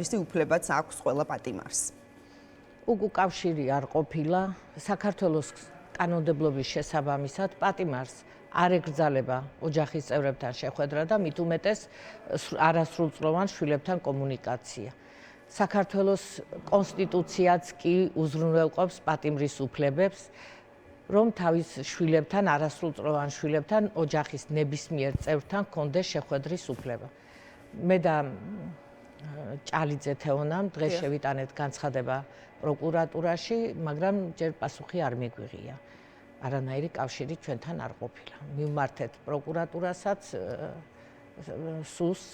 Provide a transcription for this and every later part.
საკუთრებრივი უფლებაც აქვს ყველა პატიმარს. უკავშირი არ ყოფილა საქართველოს კანონმდებლობის შესაბამისად პატიმარს არ ეკრძალება ოჯახის წევრებთან შეხვედრა და მით უმეტეს არასრულწლოვან შვილებთან კომუნიკაცია. საქართველოს კონსტიტუციაც კი უზრუნველყოფს პატიმრის უფლებებს, რომ თავის შვილებთან, არასრულწლოვან შვილებთან ოჯახის ნებისმიერ წევრთან ჰქონდეს შეხვედრის უფლება. მე და ჭალიძე თეონამ დღეს შევიტანეთ განცხადება პროკურატურაში, მაგრამ ჯერ პასუხი არ მიგვიღია. არანაირი კავშირი ჩვენთან არ ყოფილა. მივმართეთ პროკურატურასაც სულს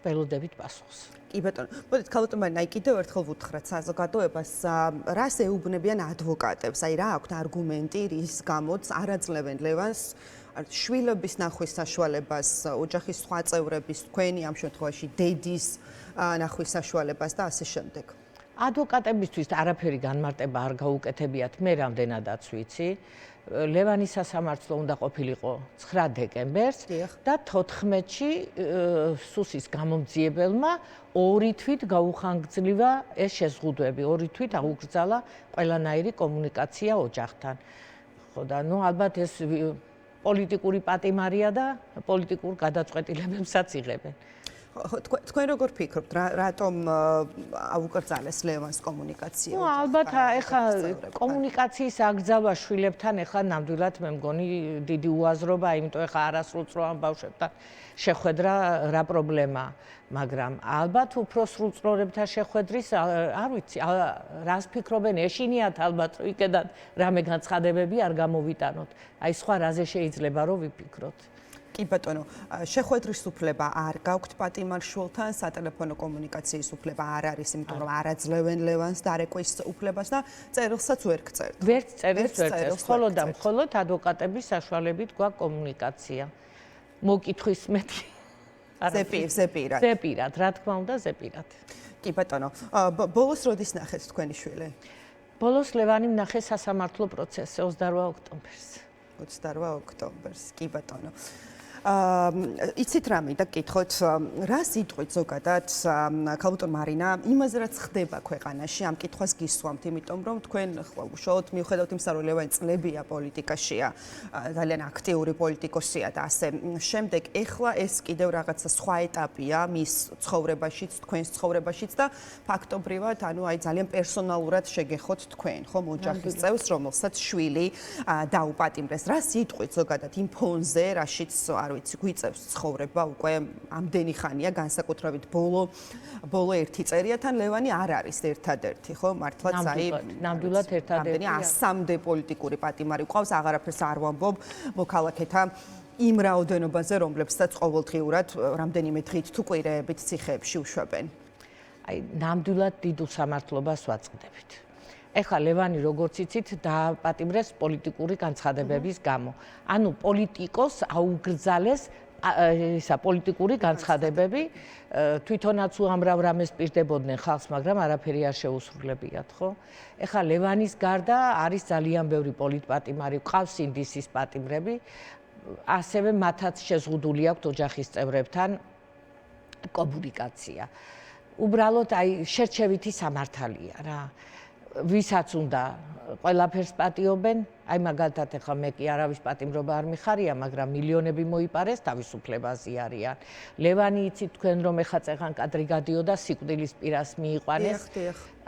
ველოდებით პასუხს. კი ბატონო, მოდით ქალბატონ მარინა, კიდევ ერთხელ ვუთხრათ საზოგადოებას, რას ეუბნებიან ადვოკატებს, აი რა აქვთ არგუმენტი, რის გამოც არ აძლევენ ლევანს შვილების ნახვის საშუალებას, ოჯახის სხვა წევრების, თქვენი ამ შემთხვევაში დედის ნახვის საშუალებას და ასე შემდეგ. ადვოკატებისთვის არაფერი განმარტება არ გაუკეთებიათ, მე რამდენადაც ვიცი. ლევანის სასამართლო უნდა ყოფილიყო 9 დეკემბერს და 14-ში სუსის გამომძიებელმა 2 თვით გაუხანგრძლივა ეს შეზღუდვები, 2 თვით აუკრძალა ყველანაირი კომუნიკაცია ოჯახთან. ხო და ალბათ ეს პოლიტიკური პატიმარია და პოლიტიკურ გადაწყვეტილებებსაც იღებენ. თქვენ როგორ ფიქრობთ, რატომ აუკრძალეს ლევანს კომუნიკაცია? ალბათ ეხა კომუნიკაციის აკრძალვა შვილებთან ეხა ნამდვილად მე მგონი დიდი უაზრობა, იმიტომ ეხა არასრულწლოვან ბავშვებთან შეხვედრა რა პრობლემაა, მაგრამ ალბათ უფრო სრულწლოვანებთან შეხვედრის არ ვიცი, რას ფიქრობენ, ეშინიათ ალბათ იქედან რამე განცხადებები არ გამოვიტანოთ. აი სხვა რაზე შეიძლება რომ ვიფიქროთ. კი ბატონო, შეხვედრის უფლება არ გაქვთ პატიმარ შვილთან, სატელეფონო კომუნიკაციის უფლება არ არის, იმიტომ რომ არ აძლევენ ლევანს დარეკვის უფლებას და წერილსაც ვერ გწერთ. ვერც წერილს ვერ წერს, მხოლოდ და მხოლოდ ადვოკატების საშუალებით გვაქვს კომუნიკაცია. მოკითხვის მეტი ზეპირად. ზეპირად, რა თქმა უნდა, ზეპირად. კი ბატონო, ბოლოს როდის ნახეთ თქვენი შვილი? ბოლოს ლევანი ნახე სასამართლო პროცესზე 28 ოქტომბერს. 28 ოქტომბერს, კი ბატონო. იცით რამე და გკითხოთ, რას იტყვით ზოგადად ქალბატონ მარინა იმაზე რაც ხდება ქვეყანაში, ამ კითხვას გისვამთ, იმიტომ რომ თქვენ უშუალოდ მიუხედავთ იმისა, რომ ლევანი წლებია პოლიტიკაშია, ძალიან აქტიური პოლიტიკოსია და ასე შემდეგ, ეხლა ეს კიდევ რაღაცა სხვა ეტაპია მის ცხოვრებაშიც, თქვენს ცხოვრებაშიც და ფაქტობრივად, აი ძალიან პერსონალურად შეგეხოთ თქვენ, ხომ, ოჯახის წევრს, რომელსაც შვილი დაუპატიმრეს. რას იტყვით ზოგადად იმ ფონზე, რაშიც ვიცი, გვიწევს ცხოვრება უკვე ამდენი ხანია, განსაკუთრებით ბოლო 1 წერია თან ლევანი არ არის ერთადერთი, ხო? მართლაც აი ნამდვილად ერთადერთი. 100-მდე პოლიტიკური პატიმარი ყავს, აღარაფერს არ ვამბობ მოქალაქეთა იმ რაოდენობაზე, რომლებსაც ყოველდღიურად რამდენიმე დღით თუ კვირეებით ციხეებში უშვებენ. აი ნამდვილად დიდ უსამართლობას ვაწყდებით. ეხლა ლევანი როგორც იცით დააპატიმრეს პოლიტიკური განცხადებების გამო. ანუ პოლიტიკოს აუგრძალეს პოლიტიკური განცხადებები, თვითონაც უამრავ რამეს პირდებოდნენ ხალხს, მაგრამ არაფერი არ შეუსრულებიათ, ხო? ეხლა ლევანის გარდა არის ძალიან ბევრი პოლიტპატიმარი, ყავს ინდისის პატიმრები, ასევე მათაც შეზღუდული აქვთ ოჯახის წევრებთან კომუნიკაცია. უბრალოდ აი შერჩევითი სამართალია რა. ვისაც უნდა ყველაფერს პატიობენ, აი მაგალითად ახლა მე კი არავის პატიმრობა არ მიხარია, მაგრამ მილიონები მოიპარეს თავისუფლებაზე არიან. ლევანი იცით თქვენ რომ ეხა წეღან კადრი გადიოდა სიკვდილის პირას მიიყვანეს.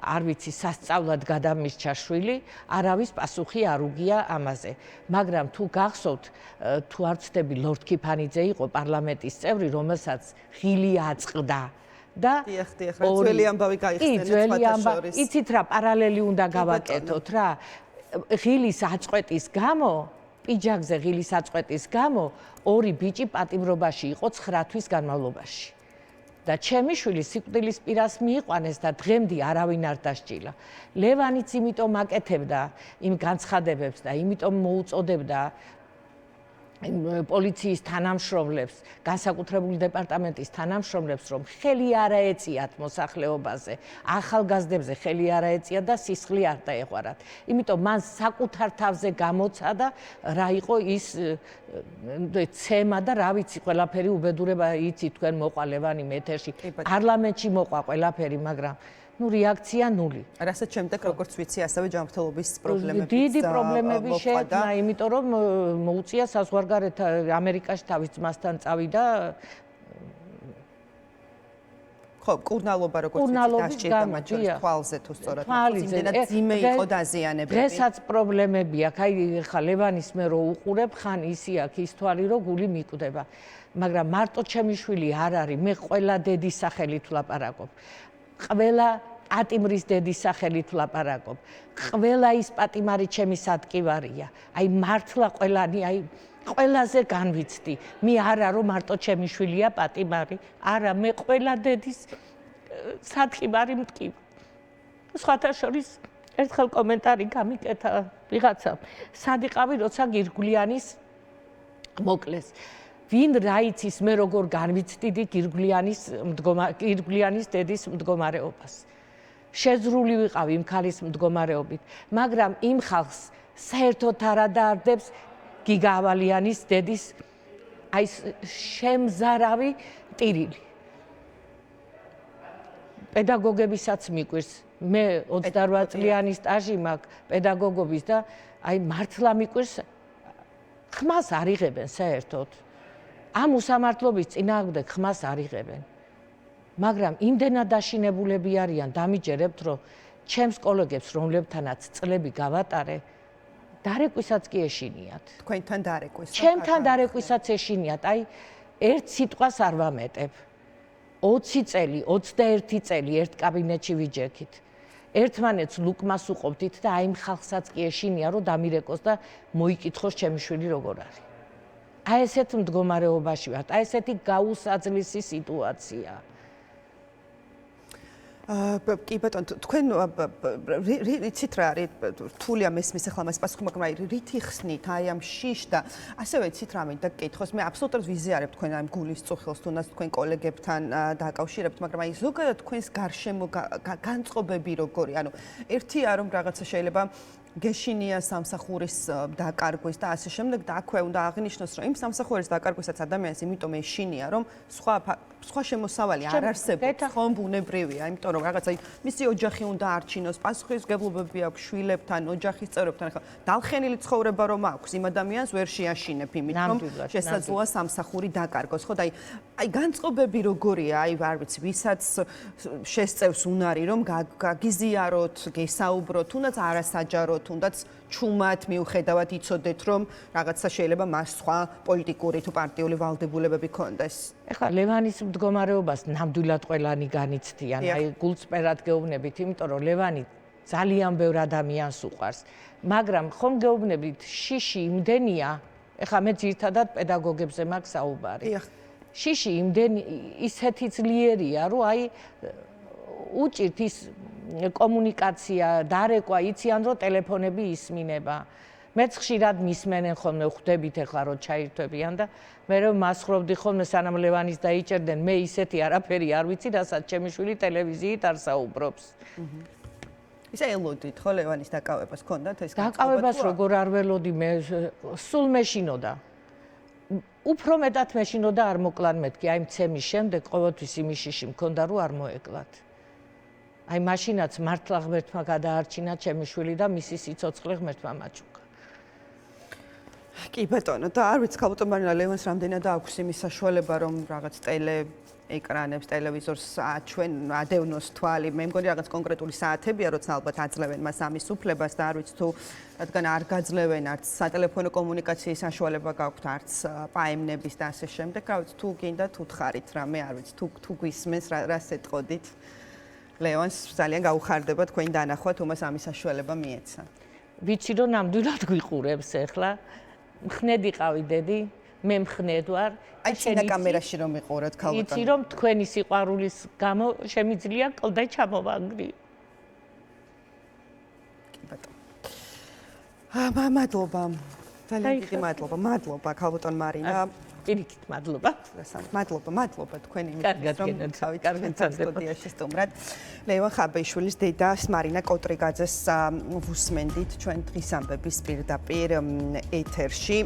არ ვიცი, სასწაულად გადამირჩა შვილი, არავის პასუხი არ უგია ამაზე. მაგრამ თუ გახსოვთ, თუ არ ვცდები ლორდ ქიფანიძე იყო პარლამენტის წევრი, რომელსაც ღილი აწყდა. და ძველი ამბავი გაიხსენეთ სხვათაშორის. იცით რა პარალელი უნდა გავაკეთოთ რა. ღილის აწყვეტის გამო, პიჯაკზე ღილის აწყვეტის გამო 2 ბიჭი პატიმრობაში იყო 9 თვის განმავლობაში. და ჩემი შვილი სიკვდილის პირას მიიყვანეს და დღემდე არავინ არ დასჭილა. ლევანიც იმიტომ აკეთებდა იმ განცხადებებს და იმიტომ მოუწოდებდა პოლიციის თანამშრომლებს, განსაკუთრებული დეპარტამენტის თანამშრომლებს, რომ ხელი არ აეწიათ მოსახლეობაზე, ახალგაზრდებზე ხელი არ აეწიათ და სისხლი არ დაეღვარათ. იმიტომ მან საკუთარ თავზე გამოცადა რა იყო ის ცემა და რა ვიცი, ყველაფერი უბედურება იცი თქვენ მოყვა ლევანი ეთერში. პარლამენტში მოყვა ყველაფერი, მაგრამ რეაქცია ნული. რასაც შემდეგ როგორც ვიცი, ასევე ჯანმრთელობის პრობლემები დიდი პრობლემები შეექმნა, იმიტომ რომ მოუწია საზღვარგარეთ ამერიკაში თავის ძმასთან წავიდა. ხო, კურნალობა როგორც ვიცი, დასჭირდა მათ შორის თვალზე თუ სწორად. იმდენად ძიმე იყო დაზიანებები. დღესაც პრობლემები აქვს. აი ხა ლევანის მე რო უყურებ, ხან ისი აქვს ის თვალი, რომ გული მიკვდება. მაგრამ მარტო ჩემი შვილი არ არის, მე ყველა დედის სახელით ვლაპარაკობ. ყველა პატიმრის დედის სახელით ვლაპარაკობ. ყველა ის პატიმარი ჩემი სადგივარია. აი მართლა ყველანი, აი ყველაზე განვიცდი. მე არა რომ მარტო ჩემი შვილია პატიმარი, არა, მე ყველა დედის სადგივარი მტკივა. სხვათა შორის ერთხელ კომენტარი გამიკეთა ვიღაცამ. სად იყავი, როცა გირგვლიანის მოკლეს. ვინ რა იცის მე როგორ განვიცდიდი გირგვლიანის დედის მდგომარეობას. შეზრული ვიყავ იმ ქალის მდგომარეობით, მაგრამ იმ ხალხს საერთოდ არ ადარდებს გიგა ავალიანის დედის აი შემზარავი ტირილი. პედაგოგებისაც მიკვირს. მე 28 წლიანი სტაჟი მაქვს პედაგოგობის და აი მართლა მიკვირს, ხმას არ იღებენ საერთოდ. ამ უსამართლობის წინააღმდეგ ხმას არ იღებენ. მაგრამ იმდენად დაშინებულები არიან, დამიჯერებთ, რომ ჩემს კოლეგებს, რომლებთანაც წლები გავატარე, დარეკვისაც კი ეშინიათ. თქვენთან დარეკვისას? ჩემთან დარეკვისაც ეშინიათ. აი, ერთ სიტყვას არ ვამეტებ. 20 წელი, 21 წელი ერთ კაბინეტში ვიჯექით. ერთმანეთს ლუკმას უყოფდით და აი ხალხსაც კი ეშინია, რომ დამირეკოს და მოიკითხოს ჩემი შვილი როგორ არის. აი ესეთ მდგომარეობაში ვართ, აი ესეთი გაუსაძლისი სიტუაცია. კი ბატონო, თქვენ რიცით რა არის რთულია მესმის ახლა მას პასუხი, მაგრამ რითი ხსნით აი ამ შიშ და ასევე ცით რა მინდა გკითხოს, მე აბსოლუტურად ვიზიარებ თქვენ ამ გულის წუხილს, თუნდაც თქვენ კოლეგებთან დაკავშირებთ, მაგრამ აი ზოგადად თქვენს გარშემო განწყობები როგორი, ანუ ერთია რომ რაღაცა შეიძლება გეშინია სამსახურის დაკარგვის და ასე შემდეგ და აქვე უნდა აღინიშნოს, რომ იმ სამსახურის დაკარგვისაც ადამიანს იმიტომ ეშინია, რომ სხვა შემოსავალი არ არსებობს, ხომ ბუნებრივია, იმიტომ რომ რაღაცა მისი ოჯახი უნდა არჩინოს, პასუხისმგებლობები აქვს შვილებთან, ოჯახის წევრებთან, ხა დალხენილი ცხოვრება რომ აქვს, იმ ადამიანს ვერ შეაშინებ იმით, რომ შესაძლოა სამსახური დაკარგოს, ხო და აი განწყობები როგორია, აი არ ვიცი, ვისაც შესწევს უნარი, რომ გაგიზიაროთ, გესაუბროთ, თუნდაც არასაჯაროდ თუნდაც ჩუმად მიუხედავად იცოდეთ რომ რაღაცა შეიძლება მას სხვა პოლიტიკური თუ პარტიული ვალდებულებები ქონდეს. ეხლა ლევანის მდგომარეობას ნამდვილად ყველანი განიცდიან, აი გულწრფელად გეუბნებით, იმიტომ რომ ლევანი ძალიან ბევრ ადამიანს უყვარს, მაგრამ ხომ გეუბნებით შიში იმდენია, ეხლა მე ძირთადად პედაგოგებზე მაქვს საუბარი. შიში იმდენი ისეთი ძლიერია, რომ აი უჭირთ ის კომუნიკაცია, დარეკვა, იციან რომ ტელეფონები ისმინება. მეც ხშირად მისმენენ ხოლმე, ხვდებით ახლა რომ ჩაირთვებიან და მე რომ მასხრობდი ხოლმე სანამ ლევანის დაიჭერდნენ, მე ისეთი არაფერი არ ვიცი, რასაც ჩემი შვილი ტელევიზიით არ საუბრობს. ისე ელოდით ხო ლევანის დაკავებას ქონდათ ეს დაკავებას როგორ არ ველოდი, მე სულ მეშინოდა. უფრო მეტად მეშინოდა არ მოკლან მეთქი, აი მცემის შემდეგ ყოველთვის იმის შიში მქონდა რომ არ მოეკლათ. აი მაშინაც მართლა ღმერთმა გადაარჩინა ჩემი შვილი და მისი სიცოცხლე ღმერთმა მაჩუქა. კი ბატონო, და არ ვიცი ქალბატონ მარინა ლევანს რამდენად აქვს იმის საშუალება რომ რაღაც ეკრანებს, ტელევიზორს აჩვენ, ადევნოს თვალი. მე მგონი რაღაც კონკრეტული საათებია, როცა ალბათ აძლევენ მას ამის უფლებას და არ ვიცი თუ რადგან არ გაძლევენ არც სატელეფონო კომუნიკაციის საშუალება გაქვთ, არც პაემნების და ასე შემდეგ. რა ვიცი თუ გინდათ უთხარით რამე, არ ვიცი თუ გვისმენს რას ეტყოდით. ლევანს ძალიან გაუხარდება თქვენი დანახვა, თუ მას ამის საშუალება მიეცა. ვიცი რომ ნამდვილად გვიყურებს ახლა. მხნედიყავი დედი, მე მხნედ ვარ. აი შენ კამერაში რომ მიყურეთ ქალბატონო. იცი რომ თქვენი სიყვარულის გამო შემიძლია კლდა ჩამოვანგრი. კი ბატონო. მადლობა. ძალიან დიდი მადლობა ქალბატონ მარინა. პირიქით მადლობა. მადლობა თქვენი კარგად რომ გენოთ. თავით კარგად წარდებათ. სტუდიაში სტუმრად. ლევან ხაბეიშვილის დედას მარინა კოტრიგაძეს ვუსმენდით ჩვენ დღის ამბების პირდაპირ ეთერში.